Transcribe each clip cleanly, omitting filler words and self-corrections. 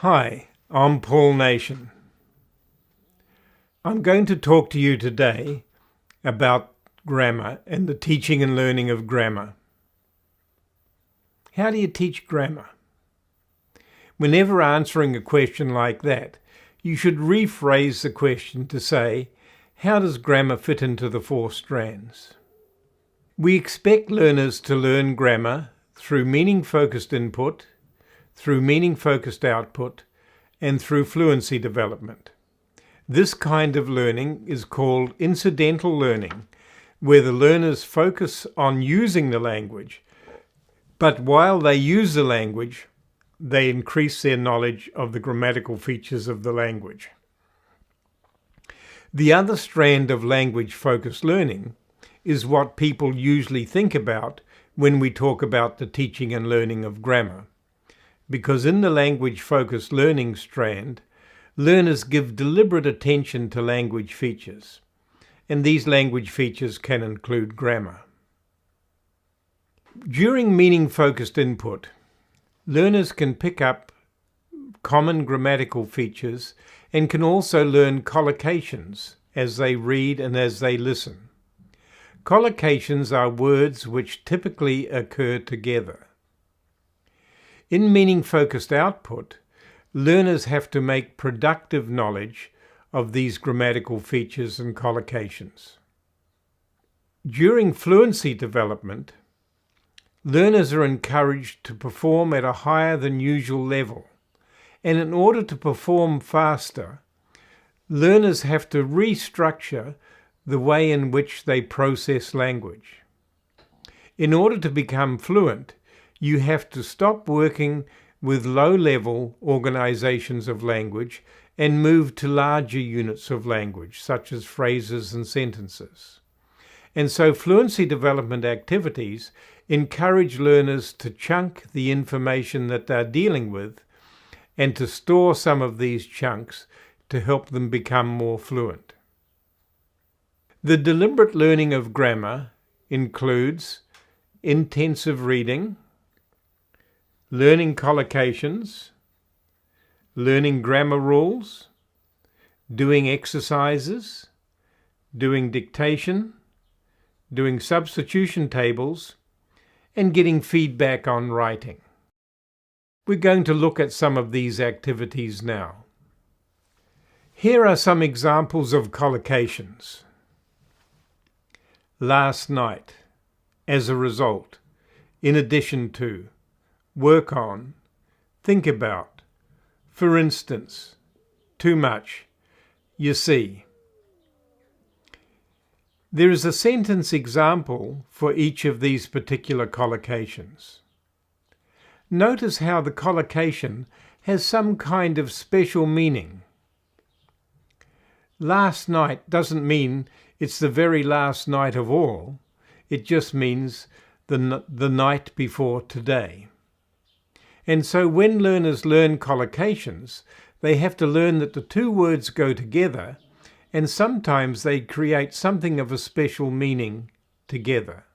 Hi, I'm Paul Nation. I'm going to talk to you today about grammar and the teaching and learning of grammar. How do you teach grammar? Whenever answering a question like that, you should rephrase the question to say, how does grammar fit into the four strands? We expect learners to learn grammar through meaning-focused input, through meaning-focused output, and through fluency development. This kind of learning is called incidental learning, where the learners focus on using the language, but while they use the language, they increase their knowledge of the grammatical features of the language. The other strand of language-focused learning is what people usually think about when we talk about the teaching and learning of grammar. Because in the language-focused learning strand, learners give deliberate attention to language features, and these language features can include grammar. During meaning-focused input, learners can pick up common grammatical features and can also learn collocations as they read and as they listen. Collocations are words which typically occur together. In meaning-focused output, learners have to make productive knowledge of these grammatical features and collocations. During fluency development, learners are encouraged to perform at a higher than usual level, and in order to perform faster, learners have to restructure the way in which they process language. In order to become fluent, you have to stop working with low-level organizations of language and move to larger units of language, such as phrases and sentences. And so fluency development activities encourage learners to chunk the information that they're dealing with and to store some of these chunks to help them become more fluent. The deliberate learning of grammar includes intensive reading, learning collocations, learning grammar rules, doing exercises, doing dictation, doing substitution tables, and getting feedback on writing. We're going to look at some of these activities now. Here are some examples of collocations. Last night, as a result, in addition to, work on, think about, for instance, too much, you see. There is a sentence example for each of these particular collocations. Notice how the collocation has some kind of special meaning. Last night doesn't mean it's the very last night of all. It just means the night before today. And so when learners learn collocations, they have to learn that the two words go together, and sometimes they create something of a special meaning together.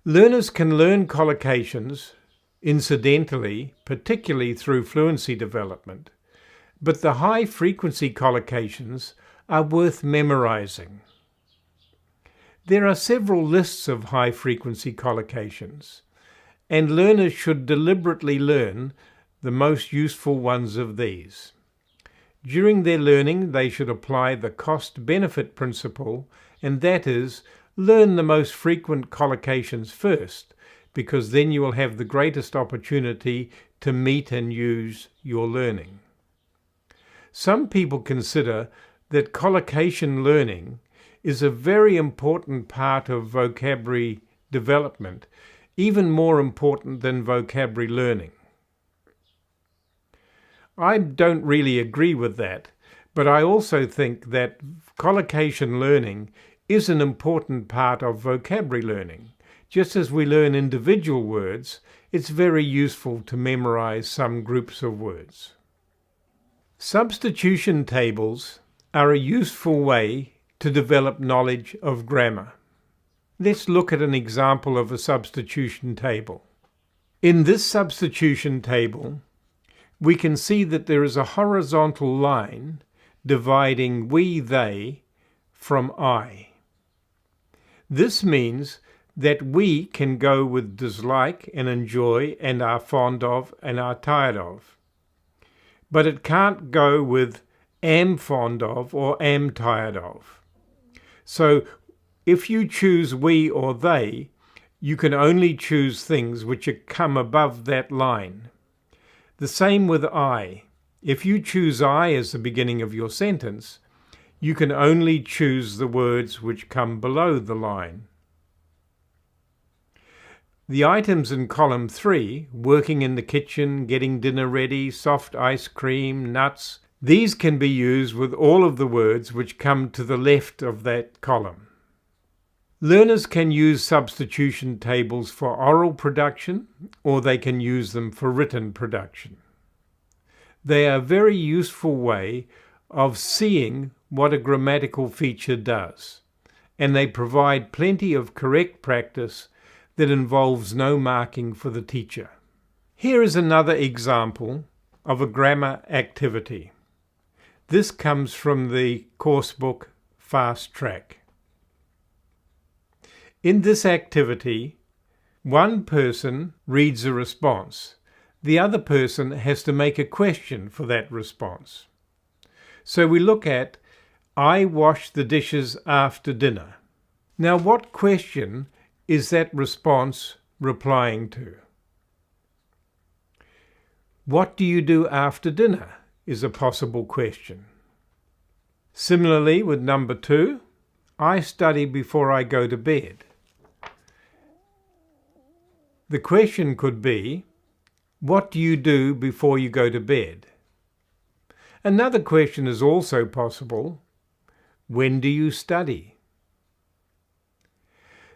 Learners can learn collocations incidentally, particularly through fluency development, but the high-frequency collocations are worth memorizing. There are several lists of high-frequency collocations, and learners should deliberately learn the most useful ones of these. During their learning, they should apply the cost-benefit principle, and that is, learn the most frequent collocations first, because then you will have the greatest opportunity to meet and use your learning. Some people consider that collocation learning is a very important part of vocabulary development, even more important than vocabulary learning. I don't really agree with that, but I also think that collocation learning is an important part of vocabulary learning. Just as we learn individual words, it's very useful to memorize some groups of words. Substitution tables are a useful way to develop knowledge of grammar. Let's look at an example of a substitution table. In this substitution table, we can see that there is a horizontal line dividing we, they from I. This means that we can go with dislike and enjoy and are fond of and are tired of. But it can't go with am fond of or am tired of. So if you choose we or they, you can only choose things which come above that line. The same with I. If you choose I as the beginning of your sentence, you can only choose the words which come below the line. The items in column 3, working in the kitchen, getting dinner ready, soft ice cream, nuts, these can be used with all of the words which come to the left of that column. Learners can use substitution tables for oral production, or they can use them for written production. They are a very useful way of seeing what a grammatical feature does, and they provide plenty of correct practice that involves no marking for the teacher. Here is another example of a grammar activity. This comes from the coursebook Fast Track. In this activity, one person reads a response. The other person has to make a question for that response. So we look at, I washed the dishes after dinner. Now, what question is that response replying to? What do you do after dinner is a possible question. Similarly, with number 2, I study before I go to bed. The question could be, what do you do before you go to bed? Another question is also possible, when do you study?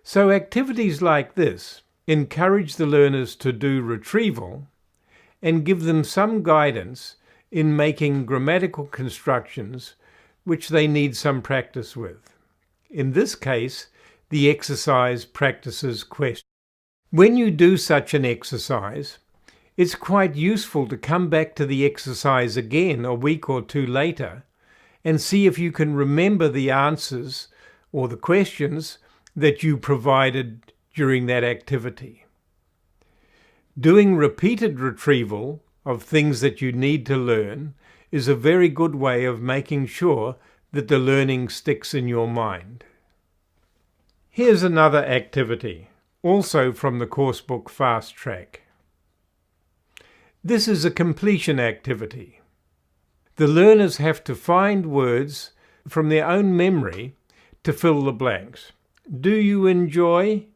So activities like this encourage the learners to do retrieval and give them some guidance in making grammatical constructions which they need some practice with. In this case, the exercise practices question. When you do such an exercise, it's quite useful to come back to the exercise again a week or 2 later and see if you can remember the answers or the questions that you provided during that activity. Doing repeated retrieval of things that you need to learn is a very good way of making sure that the learning sticks in your mind. Here's another activity, also from the coursebook Fast Track. This is a completion activity. The learners have to find words from their own memory to fill the blanks. Do you enjoy?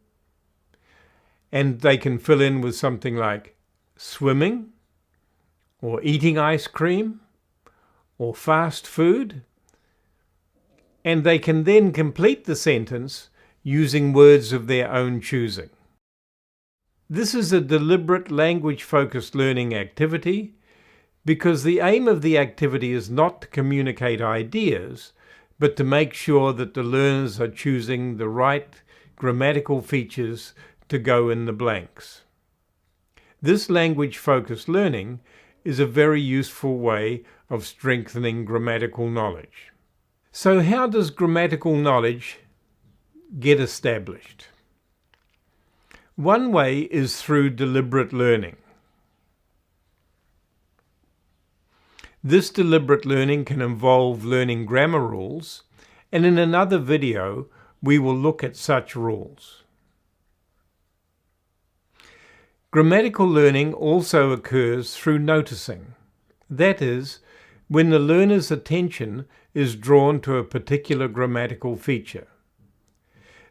And they can fill in with something like swimming, or eating ice cream, or fast food. And they can then complete the sentence using words of their own choosing. This is a deliberate language-focused learning activity because the aim of the activity is not to communicate ideas, but to make sure that the learners are choosing the right grammatical features to go in the blanks. This language-focused learning is a very useful way of strengthening grammatical knowledge. So how does grammatical knowledge get established? One way is through deliberate learning. This deliberate learning can involve learning grammar rules, and in another video we will look at such rules. Grammatical learning also occurs through noticing. That is, when the learner's attention is drawn to a particular grammatical feature.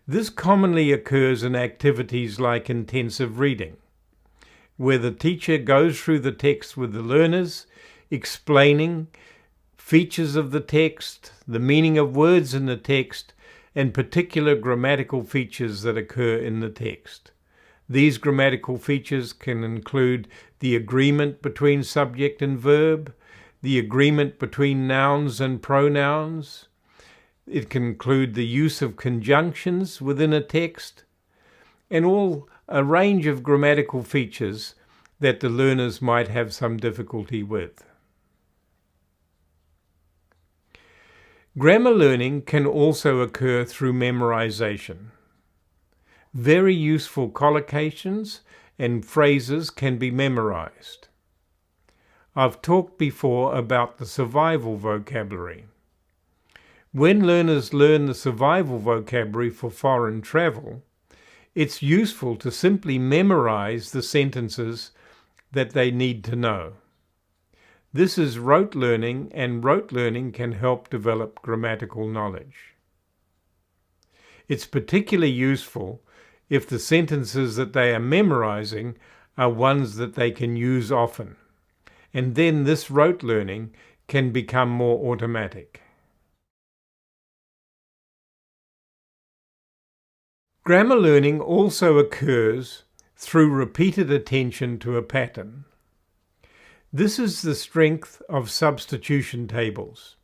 This commonly occurs in activities like intensive reading, where the teacher goes through the text with the learners, explaining features of the text, the meaning of words in the text, and particular grammatical features that occur in the text. These grammatical features can include the agreement between subject and verb, the agreement between nouns and pronouns. It can include the use of conjunctions within a text, and a range of grammatical features that the learners might have some difficulty with. Grammar learning can also occur through memorization. Very useful collocations and phrases can be memorized. I've talked before about the survival vocabulary. When learners learn the survival vocabulary for foreign travel, it's useful to simply memorize the sentences that they need to know. This is rote learning, and rote learning can help develop grammatical knowledge. It's particularly useful if the sentences that they are memorizing are ones that they can use often, and then this rote learning can become more automatic. Grammar learning also occurs through repeated attention to a pattern. This is the strength of substitution tables.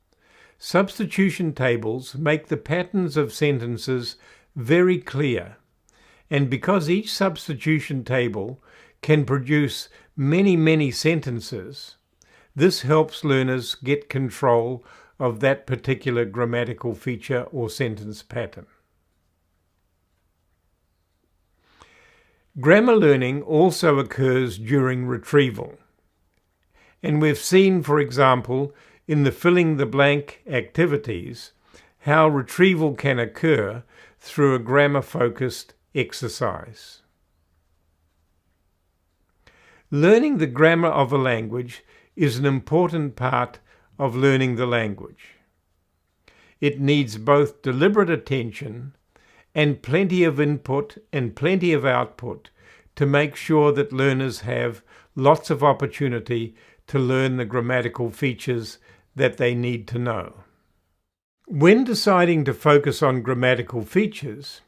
Substitution tables make the patterns of sentences very clear, and because each substitution table can produce many sentences, this helps learners get control of that particular grammatical feature or sentence pattern. Grammar learning also occurs during retrieval. And we've seen, for example, in the filling the blank activities, how retrieval can occur through a grammar-focused exercise. Learning the grammar of a language is an important part of learning the language. It needs both deliberate attention and plenty of input and plenty of output to make sure that learners have lots of opportunity to learn the grammatical features that they need to know. When deciding to focus on grammatical features,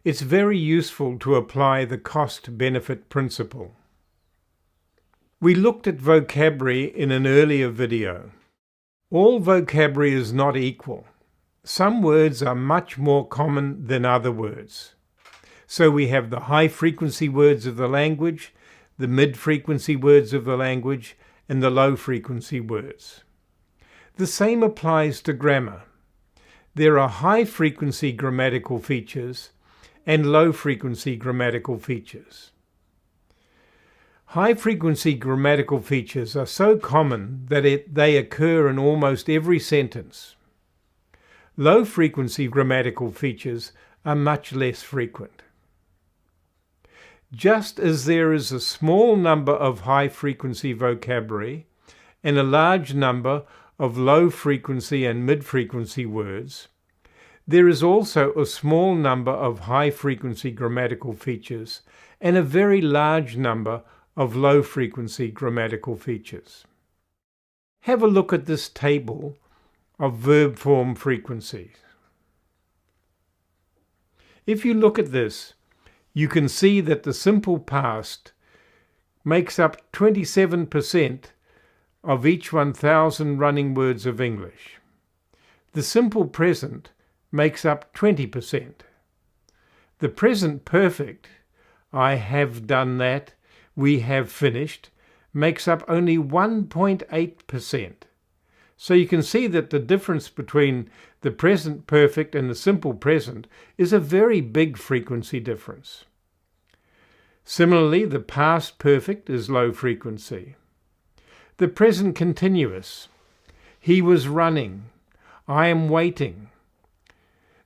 it's very useful to apply the cost-benefit principle. We looked at vocabulary in an earlier video. All vocabulary is not equal. Some words are much more common than other words. So we have the high-frequency words of the language, the mid-frequency words of the language, and the low-frequency words. The same applies to grammar. There are high-frequency grammatical features and low-frequency grammatical features. High-frequency grammatical features are so common that they occur in almost every sentence. Low-frequency grammatical features are much less frequent. Just as there is a small number of high-frequency vocabulary and a large number of low-frequency and mid-frequency words, there is also a small number of high-frequency grammatical features and a very large number of low-frequency grammatical features. Have a look at this table of verb form frequencies. If you look at this, you can see that the simple past makes up 27% of each 1,000 running words of English. The simple present makes up 20%. The present perfect, I have done that, we have finished, makes up only 1.8%. So you can see that the difference between the present perfect and the simple present is a very big frequency difference. Similarly, the past perfect is low frequency. The present continuous, he was running, I am waiting.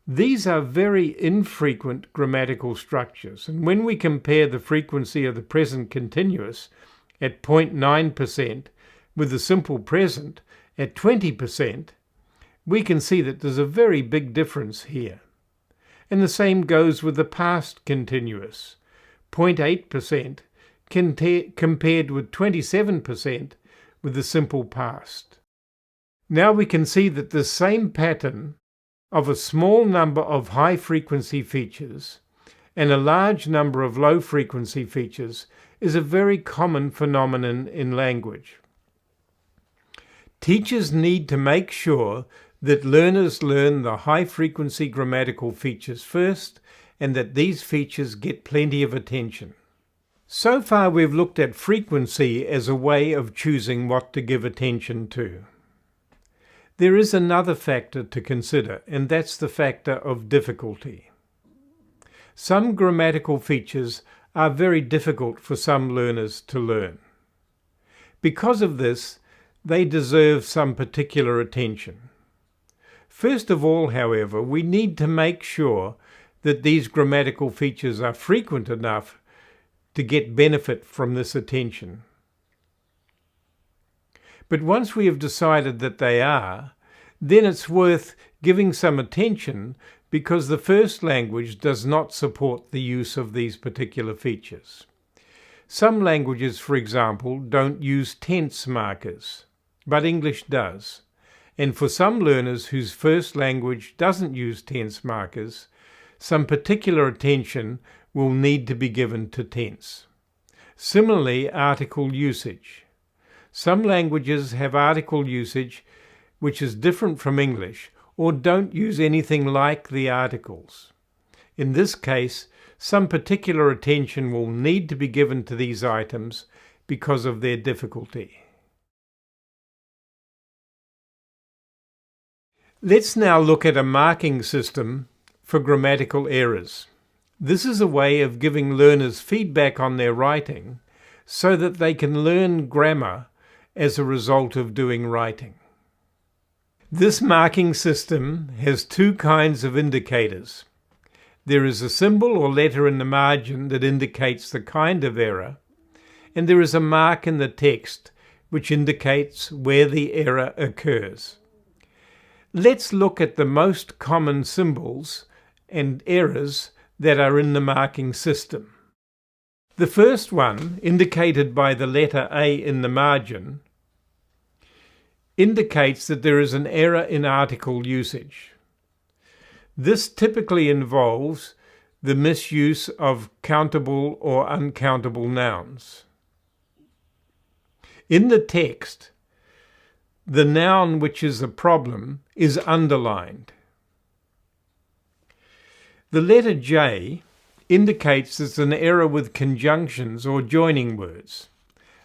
These are very infrequent grammatical structures, and when we compare the frequency of the present continuous at 0.9% with the simple present at 20%, we can see that there's a very big difference here. And the same goes with the past continuous, 0.8% compared with 27% with the simple past. Now we can see that the same pattern of a small number of high-frequency features and a large number of low-frequency features is a very common phenomenon in language. Teachers need to make sure that learners learn the high-frequency grammatical features first and that these features get plenty of attention. So far we've looked at frequency as a way of choosing what to give attention to. There is another factor to consider, and that's the factor of difficulty. Some grammatical features are very difficult for some learners to learn. Because of this, they deserve some particular attention. First of all, however, we need to make sure that these grammatical features are frequent enough to get benefit from this attention. But once we have decided that they are, then it's worth giving some attention because the first language does not support the use of these particular features. Some languages, for example, don't use tense markers, but English does. And for some learners whose first language doesn't use tense markers, some particular attention will need to be given to tense. Similarly, article usage. Some languages have article usage which is different from English or don't use anything like the articles. In this case, some particular attention will need to be given to these items because of their difficulty. Let's now look at a marking system for grammatical errors. This is a way of giving learners feedback on their writing so that they can learn grammar as a result of doing writing. This marking system has two kinds of indicators. There is a symbol or letter in the margin that indicates the kind of error, and there is a mark in the text which indicates where the error occurs. Let's look at the most common symbols and errors that are in the marking system. The first one, indicated by the letter A in the margin, indicates that there is an error in article usage. This typically involves the misuse of countable or uncountable nouns. In the text, the noun which is a problem is underlined. The letter J indicates there's an error with conjunctions or joining words.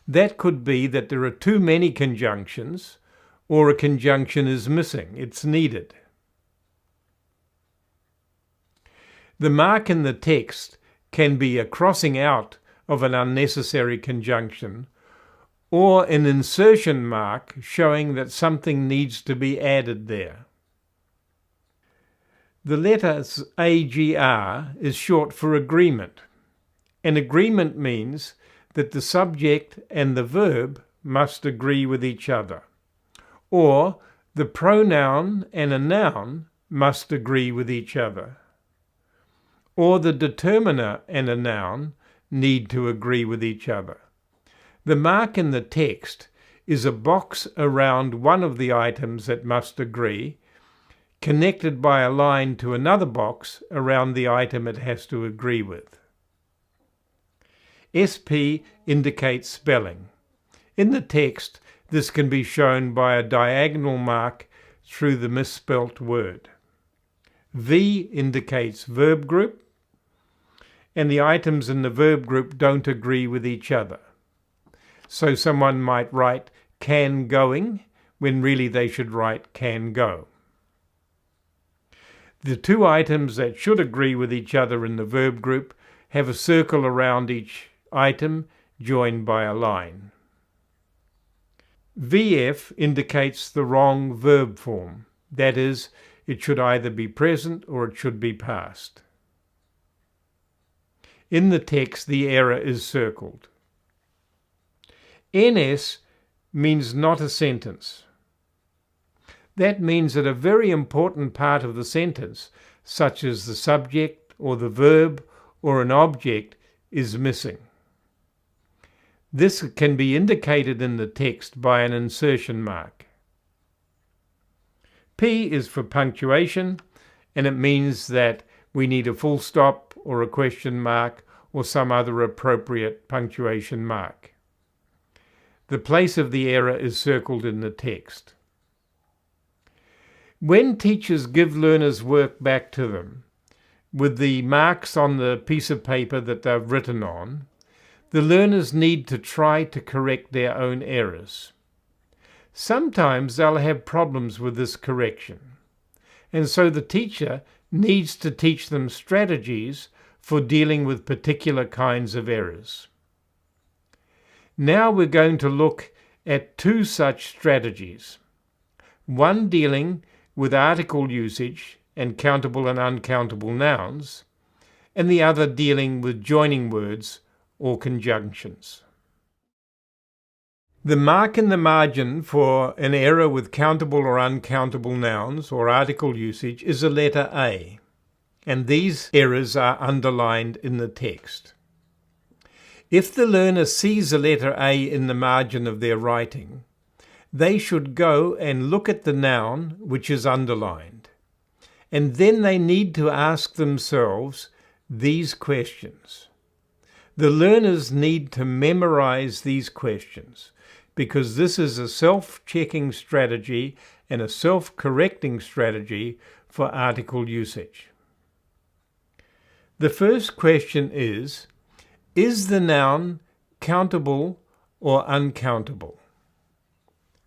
That could be that there are too many conjunctions or a conjunction is missing, it's needed. The mark in the text can be a crossing out of an unnecessary conjunction or an insertion mark showing that something needs to be added there. The letter AGR is short for agreement. An agreement means that the subject and the verb must agree with each other, or the pronoun and a noun must agree with each other, or the determiner and a noun need to agree with each other. The mark in the text is a box around one of the items that must agree, connected by a line to another box around the item it has to agree with. SP indicates spelling. In the text, this can be shown by a diagonal mark through the misspelt word. V indicates verb group, and the items in the verb group don't agree with each other. So someone might write can going when really they should write can go. The two items that should agree with each other in the verb group have a circle around each item joined by a line. VF indicates the wrong verb form. That is, it should either be present or it should be past. In the text, the error is circled. NS means not a sentence. That means that a very important part of the sentence, such as the subject or the verb or an object, is missing. This can be indicated in the text by an insertion mark. P is for punctuation, and it means that we need a full stop or a question mark or some other appropriate punctuation mark. The place of the error is circled in the text. When teachers give learners work back to them with the marks on the piece of paper that they've written on, the learners need to try to correct their own errors. Sometimes they'll have problems with this correction, and so the teacher needs to teach them strategies for dealing with particular kinds of errors. Now we're going to look at two such strategies, one dealing with article usage and countable and uncountable nouns, and the other dealing with joining words or conjunctions. The mark in the margin for an error with countable or uncountable nouns or article usage is a letter A, and these errors are underlined in the text. If the learner sees a letter A in the margin of their writing, they should go and look at the noun which is underlined, and then they need to ask themselves these questions. The learners need to memorize these questions, because this is a self-checking strategy and a self-correcting strategy for article usage. The first question is the noun countable or uncountable?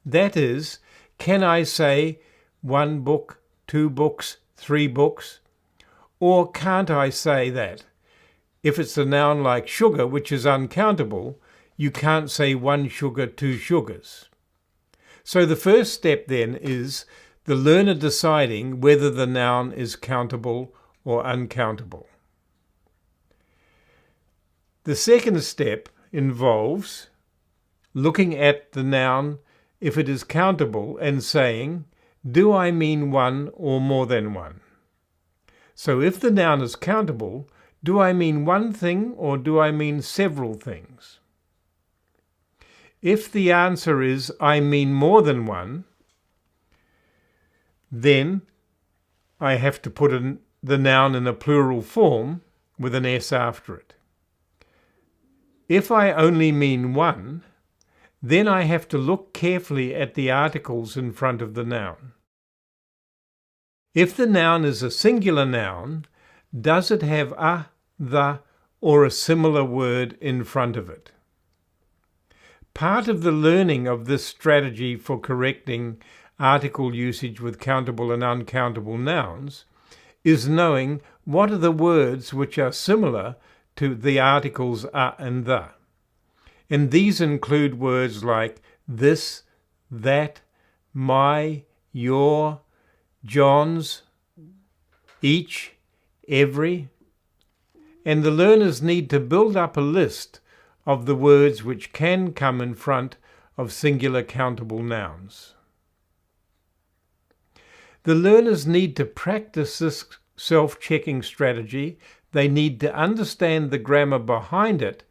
That is, can I say 1 book, 2 books, 3 books? Or can't I say that? If it's a noun like sugar, which is uncountable, you can't say 1 sugar, 2 sugars. So the first step then is the learner deciding whether the noun is countable or uncountable. The second step involves looking at the noun if it is countable and saying, do I mean 1 or more than 1? So if the noun is countable, do I mean 1 thing or do I mean several things? If the answer is, I mean more than 1, then I have to put the noun in a plural form with an S after it. If I only mean 1, then I have to look carefully at the articles in front of the noun. If the noun is a singular noun, does it have a, the, or a similar word in front of it? Part of the learning of this strategy for correcting article usage with countable and uncountable nouns is knowing what are the words which are similar to the articles a and the. And these include words like this, that, my, your, John's, each, every. And the learners need to build up a list of the words which can come in front of singular countable nouns. The learners need to practice this self-checking strategy. They need to understand the grammar behind it,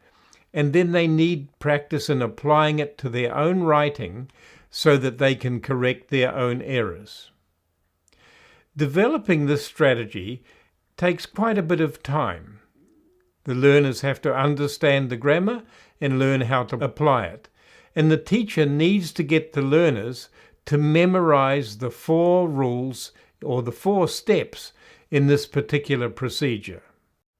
and then they need practice in applying it to their own writing so that they can correct their own errors. Developing this strategy takes quite a bit of time. The learners have to understand the grammar and learn how to apply it. And the teacher needs to get the learners to memorize the 4 rules or the 4 steps in this particular procedure.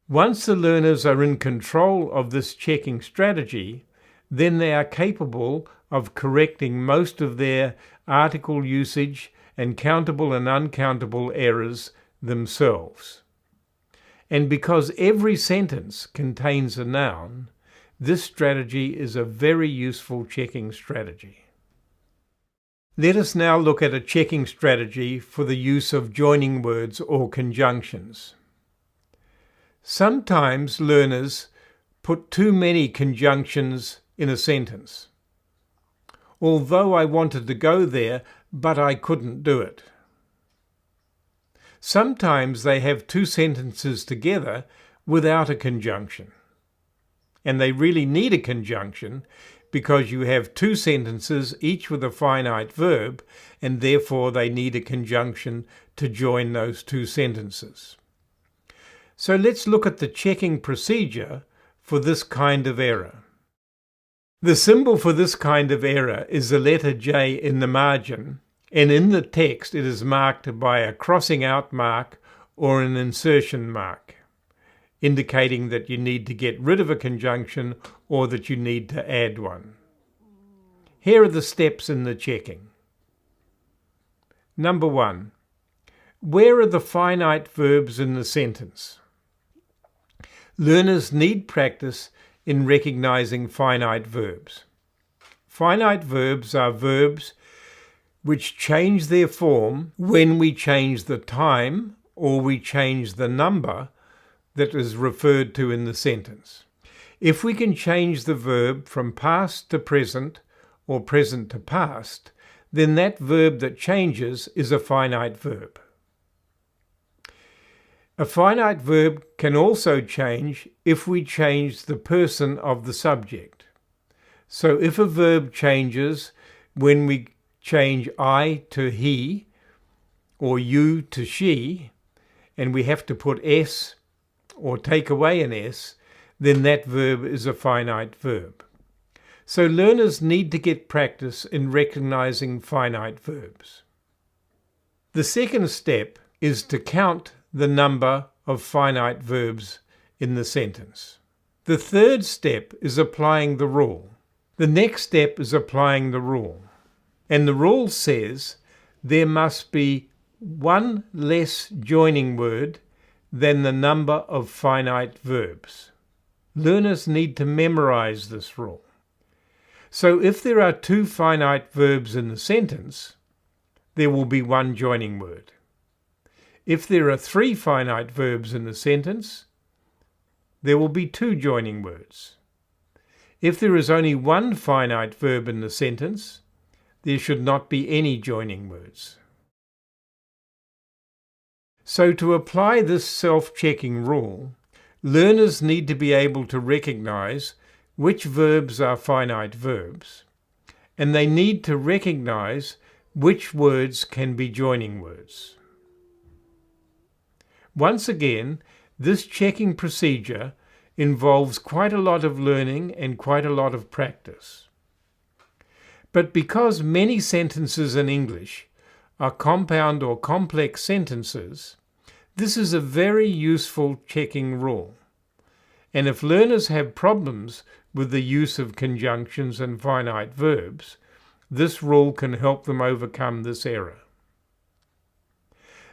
Once the learners are in control of this checking strategy, then they are capable of correcting most of their article usage and countable and uncountable errors themselves. And because every sentence contains a noun, this strategy is a very useful checking strategy. Let us now look at a checking strategy for the use of joining words or conjunctions. Sometimes learners put too many conjunctions in a sentence. Although I wanted to go there, but I couldn't do it. Sometimes they have 2 sentences together without a conjunction. And they really need a conjunction because you have 2 sentences, each with a finite verb, and therefore they need a conjunction to join those 2 sentences. So let's look at the checking procedure for this kind of error. The symbol for this kind of error is the letter J in the margin, and in the text it is marked by a crossing out mark or an insertion mark. indicating that you need to get rid of a conjunction or that you need to add one. Here are the steps in the checking. Number 1. Where are the finite verbs in the sentence? Learners need practice in recognizing finite verbs. Finite verbs are verbs which change their form when we change the time or we change the number that is referred to in the sentence. If we can change the verb from past to present or present to past, then that verb that changes is a finite verb. A finite verb can also change if we change the person of the subject. So if a verb changes when we change I to he or you to she, and we have to put s or take away an s, then that verb is a finite verb. So learners need to get practice in recognizing finite verbs. The second step is to count the number of finite verbs in the sentence. The third step is applying the rule. The next step is applying the rule. And the rule says there must be one less joining word than the number of finite verbs. Learners need to memorize this rule. So if there are 2 finite verbs in the sentence, there will be one joining word. If there are 3 finite verbs in the sentence, there will be 2 joining words. If there is only 1 finite verb in the sentence, there should not be any joining words. So to apply this self-checking rule, learners need to be able to recognize which verbs are finite verbs, and they need to recognize which words can be joining words. Once again, this checking procedure involves quite a lot of learning and quite a lot of practice. But because many sentences in English are compound or complex sentences, this is a very useful checking rule. And if learners have problems with the use of conjunctions and finite verbs, this rule can help them overcome this error.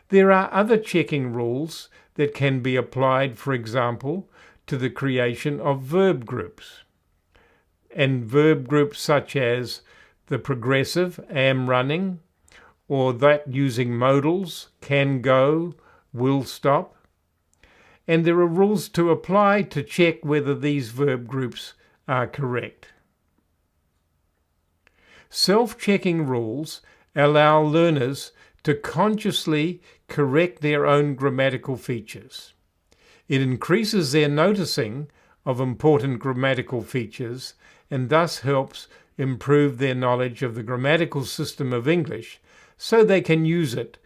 There are other checking rules that can be applied, for example, to the creation of verb groups. And verb groups such as the progressive, am running, or that using modals, can go, will stop. And there are rules to apply to check whether these verb groups are correct. Self-checking rules allow learners to consciously correct their own grammatical features. It increases their noticing of important grammatical features and thus helps improve their knowledge of the grammatical system of English so they can use it